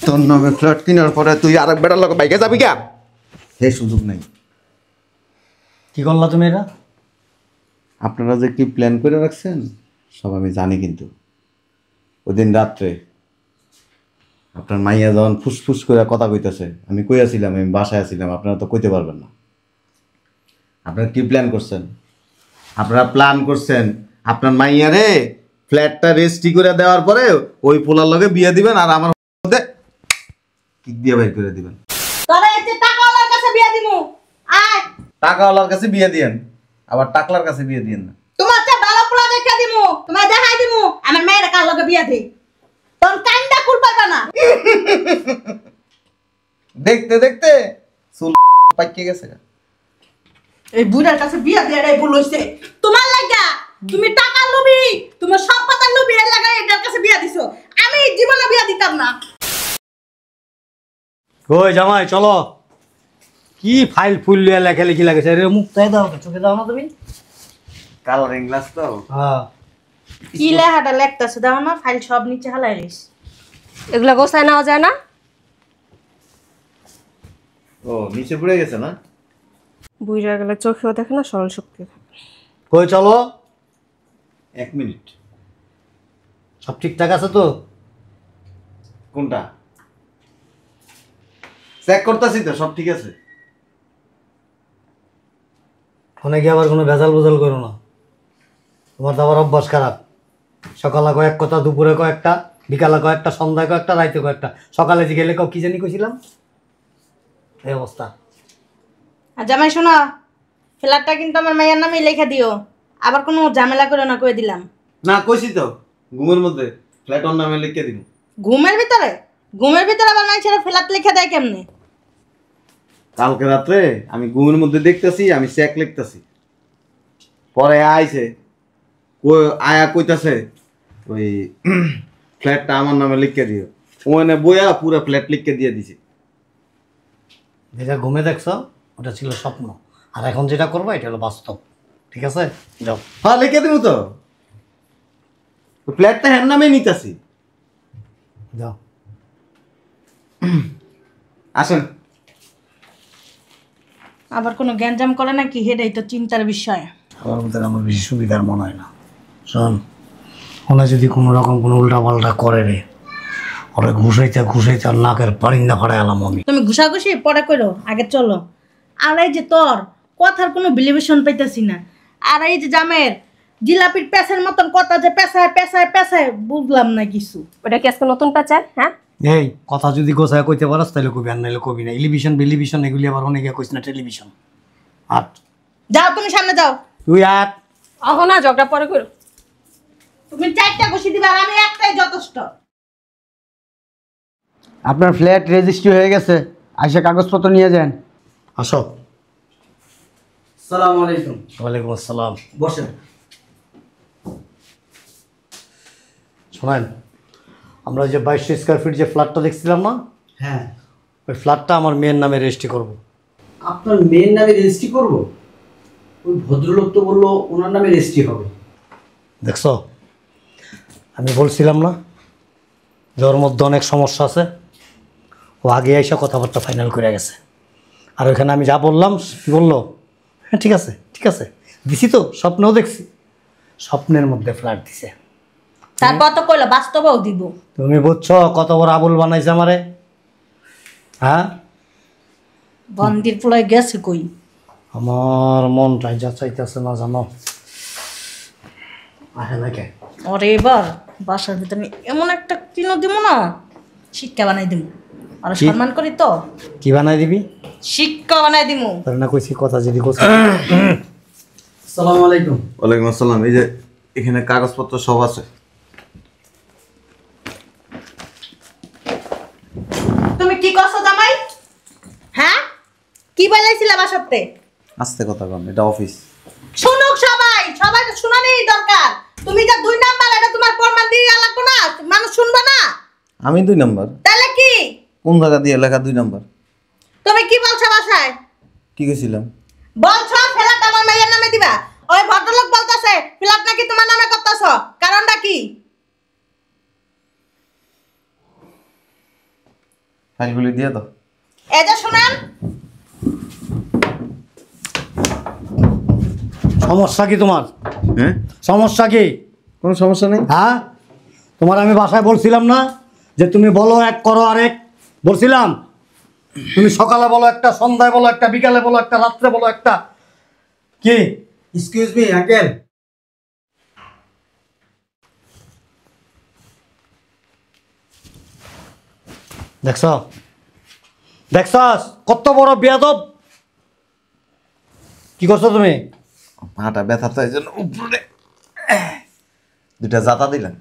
তোর নামে ফ্ল্যাট কেনার পরে তুই আরেক বেটার লোক বাইকে যাবি কে? সেই সুযোগ নাই। কি করলা তুমি এটা? আপনারা যে কি প্ল্যান করে রাখছেন সব আমি জানি, কিন্তু ওই দিন রাত্রে আপনার মাইয়া যখন ফুসফুস করে কথা কইতেছে, আমি কইয়াছিলাম আমি বাসায় আছিলাম, আপনারা তো কইতে পারবেন না। আপনারা কি প্ল্যান করছেন? আপনারা প্ল্যান করছেন আপনার মাইয়ারে ফ্ল্যাটটা রেজিস্ট্রি করে দেওয়ার পরে ওই পোলার লগে বিয়ে দিবেন, আর আমার মধ্যে কিক দিয়ে বাইর করে দিবেন। তোরা এতে টাকাওয়ালার কাছে বিয়ে দিমু। আয় টাকাওয়ালার কাছে বিয়ে দিয়েন, আবার টাকলার কাছে বিয়ে দিয়েন না। তোমার চা ভালো পোলা দেখা দিমু, তোমার দেখাই দিমু আমার মেয়ের কার লগে বিয়ে দেই। তোর কাইন্দা কুল পাইবা না। দেখতে দেখতে চুল পাইকে গেছে। এই বুড়ার কাছে বিয়ে দেয়াটাই ভুল হইছে তোমার লাগা। তুমি টাকা লবি, তুমি সম্পদের লবি, এর লাগা এটার কাছে বিয়ে দিছো। আমি জীবনে বিয়ে দিতাম না। ওই জামাই চলো। কি ফাইল ফুল লিয়া লেখালেখি লাগেছে, রে মুখ চাই দাও, চোখে দাও না তুমি। কালারিং গ্লাস তো। হ্যাঁ কি লেখাটা লেখতাছে দাও না, ফাইল সব নিচে হালাইলিস। এগুলা গোছায় নেওয়া যায় না? ও নিচে পড়ে গেছে না? বুইরা গেলে চোখেও দেখে না, সরল শক্তি থাকে। কই চলো। 1 মিনিট। সব ঠিকঠাক আছে তো? কোনটা চেক করতেছি তো, সব ঠিক আছে। ফোনে গিয়ে আবার কোনো ভেজাল বোঝাল করো না, তোমার তো আবার অভ্যাস খারাপ। সকালে কয়েক কথা, দুপুরে কয়েকটা, বিকালে কয়েকটা, সন্ধ্যায় কয়েকটা, রাইতে কয়েকটা। সকালে যে গেলে কি জানি কইছিলাম, এই অবস্থা। আর জামাই শোনো, ফ্ল্যাটটা কিন্তু আমার মায়ের নামে লেখা দিও। আবার কোনো ঝামেলা করে না, কই দিলাম। না কইছি তো, ঘুমের মধ্যে ফ্ল্যাট ওর নামে লিখে দিব। ঘুমের ভিতরে? ঘুমের ভিতরে আবার মানুষেরা ফ্ল্যাট লেখা দেয় কেমনে? কালকে রাত্রে আমি ঘুমের মধ্যে দেখতেছি আমি চেক লিখতেছি, পরে আইছে আয়া কইতাছে ওই ফ্ল্যাটটা আমার নামে লিখে দিও। ওখানে বইয়া পুরো ফ্ল্যাট লিখে দিয়ে দিছে। যেটা ঘুমে দেখছো ওটা ছিল স্বপ্ন, আর এখন যেটা করবো এটা হলো বাস্তব। ঠিক আছে, যাও। হ্যাঁ লিখে দিব তো, ফ্ল্যাটটা হ্যার নামে নিতেছি। যাও আসেন। আবার কোনো গ্যাঞ্জাম করে নাকি, হেডাই তো চিন্তার বিষয়। আমার মধ্যে আমার বেশি সুবিধার মনে হয় না। শোন, ওনা যদি কোনো রকম কোনো উল্টা পাল্টা করে রে, ওরা ঘুষাইতে ঘুষাইতে আর নাকের পাড়ি না ফাড়াই আলাম আমি। তুমি ঘুষাঘুষি পরে করো, আগে চলো। আর এই যে তোর কথার কোনো বিলিভেশন পাইতেছি না। আর এই যে জামের জিলাপির পেছার মতন কথা, যে পেছায় পেছায় পেছায়, বুঝলাম না কিছু। ওটা কি আজকে নতুন পেঁচায়? হ্যাঁ, এই কথা যদি গোছায় কইতে পারস তাহলে কবি, আর নাইলে কবি না। ইলিভিশন বিলিভিশন এগুলি আবার অনেকে কইস না, টেলিভিশন। আট যাও, তুমি সামনে যাও। তুই আট। অহ না, ঝগড়া পরে করো। তুমি 4টা ঘুষি দিবা, আর আমি একটাই যথেষ্ট। আপনার ফ্ল্যাট রেজিস্ট্রি হয়ে গেছে, আইসা কাগজপত্র নিয়ে যান। আসো। আসসালামু আলাইকুম। ওয়ালাইকুম আসসালাম। বসেন। শোনেন, আমরা যে 2200 স্কোয়ার ফিট যে ফ্ল্যাটটা দেখছিলাম না, হ্যাঁ, ওই ফ্ল্যাটটা আমার মেয়ের নামে রেজিস্ট্রি করবো। আপনার মেয়ের নামে রেজিস্ট্রি করব? ওই ভদ্রলোক তো বললো ওনার নামে রেজিস্ট্রি হবে। দেখছো, আমি বলছিলাম না যে ওর মধ্যে অনেক সমস্যা আছে। ও আগে এসে কথাবার্তা ফাইনাল করে গেছে, আর ওইখানে আমি যা বললাম কি বললো, হ্যাঁ ঠিক আছে ঠিক আছে দিছি তো, স্বপ্নেও দেখছি, স্বপ্নের মধ্যে ফ্ল্যাট দিছে। তারপর তো কইলো বাস্তবেও দিব। তুমি বুঝছো কত বড় আবুল বানাইছে আমারে? হ্যাঁ, বন্দির ফুলাই গেছে কই? আমার মনটাই যা চাইতেছে না জানো, আহে না কে। ওরে এবার বাসার ভিতরে এমন একটা কিনো দিব না, শিক্ষা বানাই দিব। আর কি? সম্মান করি তো, কি বানাই দিবি? শিক্ষা বানাই দিব। তার না কইছি কথা যদি গোছ। আসসালামু আলাইকুম। ওয়ালাইকুম আসসালাম। এই যে এখানে কাগজপত্র সব আছে। তুমি কি করছো জামাই? হ্যাঁ, কি বলাইছিলা বাসাতে? আস্তে কথা কন, এটা অফিস। শুনুক সবাই, সবাই তো শোনারই দরকার। তুমি যে 2 নাম্বার, এটা তোমার প্রমাণ দিয়ে লাগবে না, মানুষ শুনবে না। আমি 2 নাম্বার? তাহলে কি? কোন জায়গা দিয়ে লেখা 2 নাম্বার? তুমি কি বলছো বাসায়? কি কইছিলাম? বলছো ফ্ল্যাট আমার মায়ের নামে দিবা। ওই ভদ্রলোক বলতাছে ফ্ল্যাট নাকি তোমার নামে করতেছো, কারণটা কি? ফাইলগুলি দিয়ে দাও। এই যে শুনেন, সমস্যা কি তোমার? হ্যাঁ, সমস্যা কি? কোনো সমস্যা নেই। হ্যাঁ, তোমার আমি বাসায় বলছিলাম না যে তুমি বলো এক করো আরেক? বলছিলাম। তুমি সকালে বলো একটা, সন্ধ্যায় বলো একটা, বিকালে বলো একটা, রাত্রে বলো একটা। কি? Excuse me uncle. দেখছ দেখছস কত বড় বেয়াদব? কি করছো তুমি? পাটা ব্যথা তো এই জন্য উপরে দুটা জাতা দিলাম,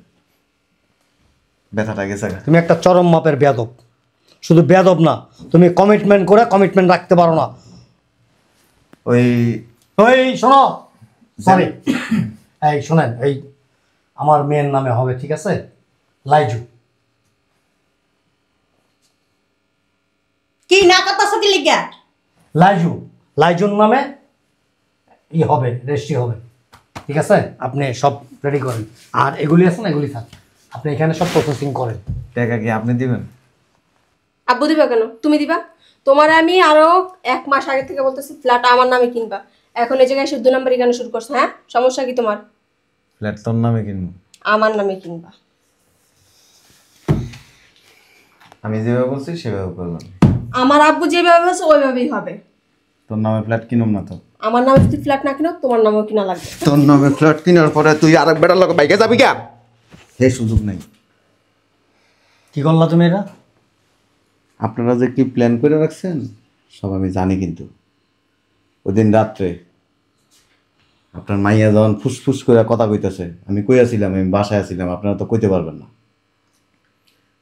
ব্যথাটা গেছে গা। তুমি একটা চরম মাপের বেয়াদব। শুধু বেয়াদব না, তুমি কমিটমেন্ট করে কমিটমেন্ট রাখতে পারো না। ওই ওই শোনো, সরি, এই শোনেন, এই আমার মেয়ের নামে হবে, ঠিক আছে? লাইজু। কি না করতেছো কি লিগা? লাইজু, লাইজুর নামে হবে, রেজিস্ট্রি হবে, ঠিক আছে? আপনি সব রেডি করেন। আর এগুলি আছে না, এগুলি থাক, আপনি এখানে সব প্রসেসিং করেন। টাকা কি আপনি দিবেন? আব্বু দিবা কেন? তুমি দিবা। তোমার আমি আরো 1 মাস আগে থেকে বলতেছি ফ্ল্যাট আমার নামে কিনবা, এখন এই জায়গায় শুধু নাম্বারই কেন শুরু করছো? হ্যাঁ, সমস্যা কি তোমার? ফ্ল্যাট তোর নামে কিনবো, আমার নামে কিনবা। আমি যেভাবে বলছি সেভাবে করলাম। আমার আব্বু যেভাবে বলছে ওইভাবেই হবে। তোর নামে ফ্ল্যাট কিনুম না তো। আমার নামে যদি ফ্ল্যাট না কিনো, তোমার নামেও কিনা লাগবে। তোর নামে ফ্ল্যাট কেনার পরে তুই আরেক বেটার লোক বাইকে যাবি কে? এই সুযোগ নেই। কি করলা তুমি এটা? আপনারা যে কি প্ল্যান করে রাখছেন সব আমি জানি, কিন্তু ওই দিন রাত্রে আপনার মাইয়া যখন ফুসফুস করে কথা কইতেছে, আমি কইয়াছিলাম আমি বাসায় আছিলাম, আপনারা তো কইতে পারবেন না।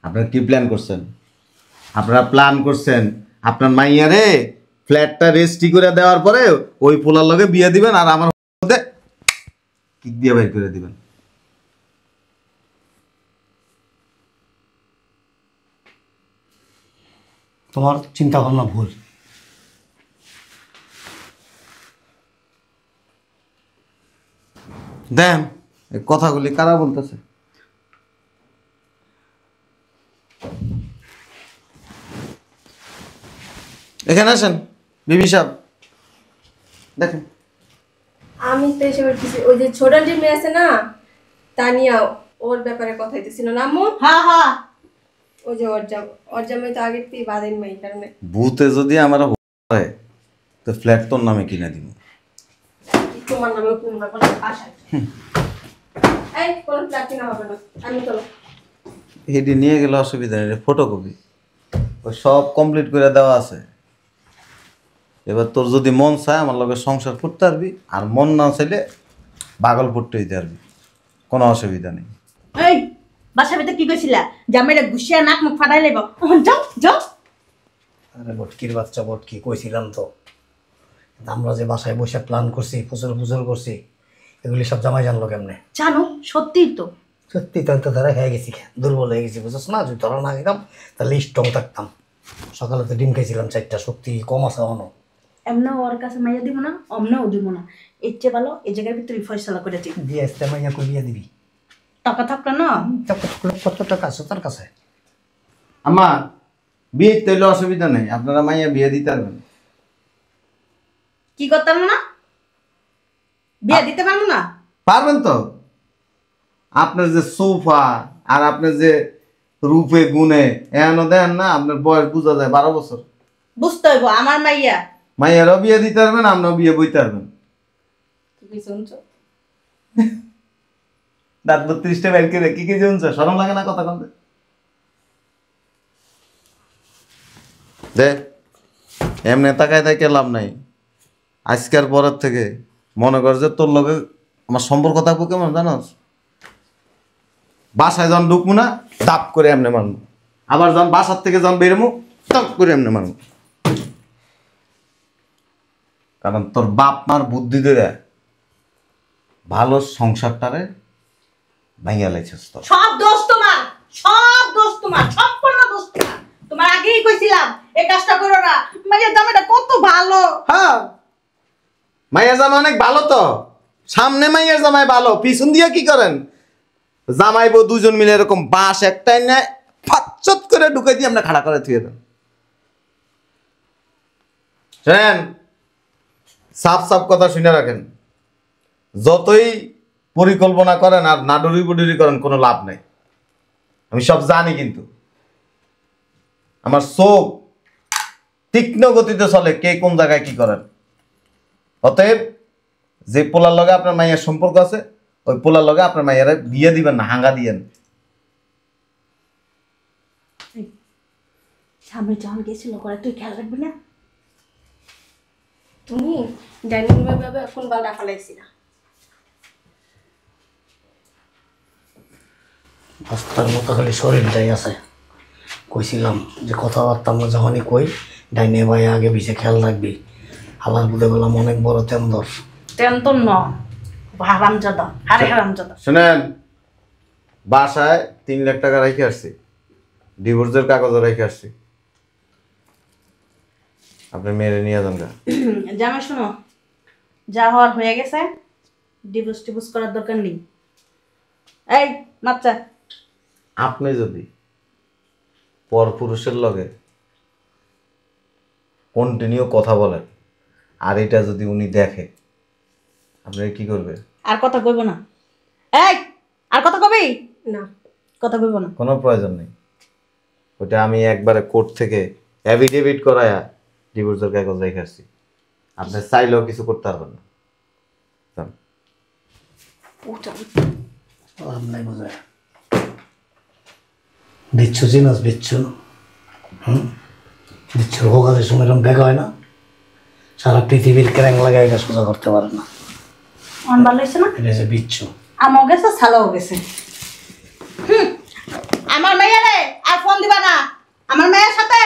আপনারা কি প্ল্যান করছেন? আপনারা প্ল্যান করছেন আপনার মাইয়ারে ফ্ল্যাটটা রেজিস্ট্রি করে দেওয়ার পরে ওই পোলার লগে বিয়ে দিবেন আর আমার মধ্যে কিক দিয়ে বাইর করে দিবেন। তোমার চিন্তা ভাবনা ভুল। দেন এই কথাগুলি কারা বলতেছে? এখানে আসেন বিবি সাহেব, দেখেন। আমি তো এসে বলতেছি ওই যে ছোট যে মেয়ে আছে না, তানিয়া, ওর ব্যাপারে কথা হইতেছিল না আম্মু? হ্যাঁ হ্যাঁ, ওই যে ওর জামাই তো আগের থেকে বাদেন মাই কারণে। ভূতে যদি আমার হয় তো ফ্ল্যাট তোর নামে কিনে দিব। তোমার নামে কিনবা কোনো আশা? এই কোনো ফ্ল্যাট কিনা হবে না, আমি চলো। এটি নিয়ে গেলে অসুবিধা নেই, ফটোকপি ওই সব কমপ্লিট করে দেওয়া আছে। এবার তোর যদি মন চায় আমার লগে সংসার করতে পারবি, আর মন না চাইলে পাগল পড়তে হইতে পারবি, কোনো অসুবিধা নেই। এই বাসা ভিতরে কি কইছিলা? জামাইরা গুছিয়া নাক মুখ ফাটাই লাইব। যাও যাও। আরে বটকির বাচ্চা বটকি, কইছিলাম তো। কিন্তু আমরা যে বাসায় বসে প্ল্যান করছি, ফুচুর ফুচুর করছি, এগুলি সব জামাই জানলো কেমনে? জানো সত্যিই তো। সত্যি তো তো ধরা খেয়ে গেছি, দুর্বল হয়ে গেছি, বুঝছ না? যদি ধরা না খেতাম তাহলে স্ট্রং থাকতাম। সকালে তো ডিম খাইছিলাম 4টা, শক্তি কম আছে এখনো। এমনা ওর কাছে মাইয়া দিব না, অমনাও দিব না। এর চেয়ে ভালো এই জায়গার ভিতরে ফয়সালা করে দিই। দিয়ে আসতে মাইয়া কই বিয়ে দিবি? টাকা থাকলে না। কত টাকা আছে তোর কাছে? আমার বিয়ে তৈলে অসুবিধা নেই, আপনারা মাইয়া বিয়ে দিতে পারবেন। কি করতাম না? বিয়ে দিতে পারবো না? পারবেন তো। আপনার যে সোফা আর আপনার যে রূপে গুণে এখনো দেন না, আপনার বয়স বোঝা যায় 12 বছর। বুঝতে হইব আমার মাইয়া। মাইয়ারও বিয়ে দিতে পারবেন, আপনিও বিয়ে বইতে পারবেন। তুমি শুনছো? দাঁত 32টা বের করে কি শুনছো? শরম লাগে না কথা কম? দে এমনি তাকায় থাকে লাভ নাই। আজকের পরের থেকে মনে কর যে তোর লগে আমার সম্পর্ক থাকবো কেমন জানোস? বাসায় যখন ঢুকবো না দাপ করে এমনি মারবো, আবার যখন বাসার থেকে যখন বেরোবো দাপ করে এমনি মারবো। কারণ তোর বাপ মার বুদ্ধি ধরে ভালো সংসারটারে ভাইয়া লাইছিস তোর। সব দোষ তোমার, সব দোষ তোমার, সম্পূর্ণ দোষ তোমার। তোমার আগেই কইছিলাম এই কাজটা করো না। মাইয়া জামাইটা কত ভালো। হ্যাঁ মাইয়া জামাই অনেক ভালো তো। সামনে মাইয়ার জামাই ভালো, পিছন দিয়ে কি করেন? জামাই বউ দুজন মিলে এরকম বাঁশ একটাই নেয় ফাচ্চত করে ঢুকে দিয়ে আমরা খাড়া করে থুয়ে দেন। শোনেন, সাফ সাফ কথা শুনে রাখেন, যতই পরিকল্পনা করেন আর নাডুরি বুডুরি করেন কোনো লাভ নাই। আমি সব জানি, কিন্তু আমার চোখ তীক্ষ্ণ গতিতে চলে কে কোন জায়গায় কি করেন। অতএব যে পোলার লগে আপনার মাইয়ের সম্পর্ক আছে, ওই পোলার লগে আপনার মাইয়ারে বিয়ে দিবেন না, হাঙ্গা দিয়েন। সামনে যখন গেছিল করে তুই খেয়াল রাখবি না? তুমি ডাইনিং রুমে ভাবে ফোন বালটা ফেলাইছি না। রাস্তার মতো খালি শরীরটাই আছে। কইছিলাম যে কথাবার্তা আমরা যখনই কই ডাইনে ভাই আগে পিছিয়ে খেয়াল রাখবি। আবার বুঝে বললাম অনেক বড় তেন্দর। টেনতন ন হারামজাদা, আরে হারামজাদা। শুনেন, বাসায় 3 লাখ টাকা রেখে আসছি, ডিভোর্সের কাগজও রেখে আসছি। আপনি মেরে নিয়ে যান গা। জামাই শোনো, যা হওয়ার হয়ে গেছে, ডিভোর্স টিভোর্স করার দরকার নেই। এই বাচ্চা, আপনি যদি পরপুরুষের লগে কন্টিনিউ কথা বলেন আর এটা যদি উনি দেখে, আপনি কি করবে? আর কথা কইব না। এই আর কথা কবি না, কথা কইব না। কোনো প্রয়োজন নেই। ওটা আমি একবারে কোর্ট থেকে অ্যাফিডেভিট করায়া ডিভোর্সের কাগজ রেখে আসছি। আপনি চাইলেও কিছু করতে পারবেন না। যান। লাভ নাই বোঝায়। বিচ্ছু চিনস? বিচ্ছু বিচ্ছুর হোকাদের সময় এরকম দেখা হয় না? সারা পৃথিবীর ক্র্যাং লাগায় এটা সোজা করতে পারে না। অন ভালো হয়েছে না? এটা হচ্ছে বিচ্ছু। আমাও গেছে, ছালাও গেছে। আমার মেয়েরে আর ফোন দিবা না, আমার মেয়ের সাথে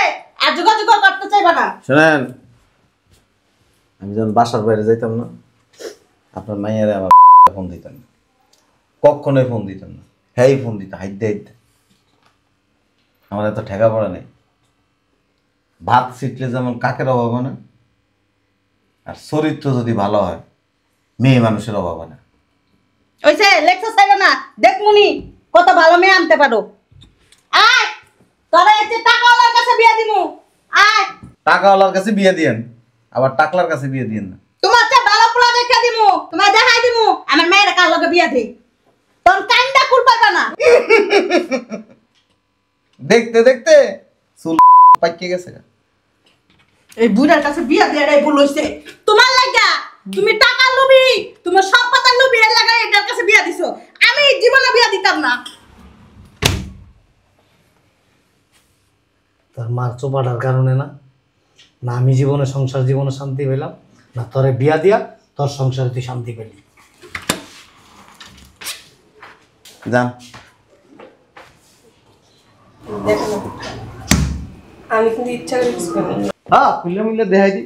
আর যোগাযোগ করতে চাইবা না। শোনেন, আমি যখন বাসার বাইরে যাইতাম না, আপনার মাইয়ারে আমার ফোন দিতেন না, কখনোই ফোন দিতেন না। হ্যাঁ, ফোন দিত হাইতে হাইতে। আমার এত ঠেকা পড়া নেই। ভাত ছিটলে যেমন কাকের অভাব হয় না, আর চরিত্র যদি ভালো হয় মেয়ে মানুষের অভাব হয় না। ওইছে লেকচার চাইবা না, দেখমুনি কত ভালো মেয়ে আনতে পারো। আয় তোরা এতে টাকাওয়ালার কাছে বিয়ে দিমু। আয় টাকাওয়ালার কাছে বিয়ে দিয়েন, আবার টাকলার কাছে বিয়ে দিয়েন না। তোমার চেয়ে ভালো পোলা দেখা দিমু, তোমার দেখাই দিমু আমার মেয়ের কার লগে বিয়ে দেই। তোর কাইন্দা কুল পাইবা না। দেখতে দেখতে চুল পাইকে গেছে। এই বুড়ার কাছে বিয়ে দেয়াটাই ভুল হইছে তোমার লাগা। তুমি টাকা লোভী, তুমি সব পাতা লোভী, এর লাগা এটার কাছে বিয়ে দিছো। আমি জীবনে বিয়ে দিতাম না। তার মার চোপাটার কারণে না, না আমি জীবনে সংসার জীবনে শান্তি পেলাম, না তোরে বিয়া দিয়া তোর সংসারে তুই শান্তি পেলি। যান। দেখো না, আমি কিন্তু ইচ্ছা করে কিছু করি না। হ্যাঁ, খুললে মিললে দেখাই দি।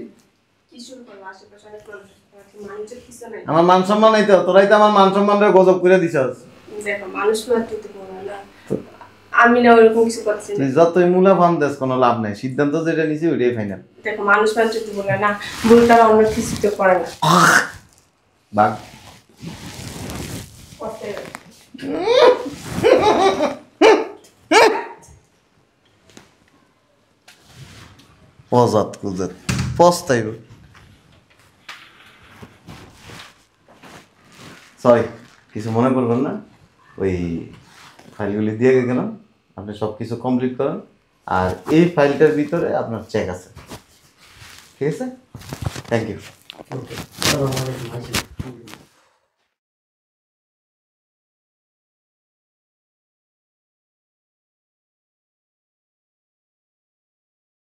কি শুরু করবো? আশেপাশে অনেক মানুষ আছে, মানুষের কিছু নাই। আমার মান সম্মান নাই তো, তোরাই তো আমার মান সম্মানের গজব করে দিছস। দেখো, মানুষ মাত্র তো বলো না, আমি না ওরকম কিছু করছি না। তুই যতই মূলা ফাম দেস কোনো লাভ নাই, সিদ্ধান্ত যেটা নিছি ওইটাই ফাইনাল। দেখো, মানুষ মাত্র তো বলে না, ভুল তারা অন্য কিছু তো করে না। বাঘ করতে হবে। পজাত কুজাত পস্তাইব। সরি, কিছু মনে করবেন না। ওই ফাইলগুলি দিয়ে গেলাম, আপনি সব কিছু কমপ্লিট করেন। আর এই ফাইলটার ভিতরে আপনার চেক আছে, ঠিক আছে? Thank you.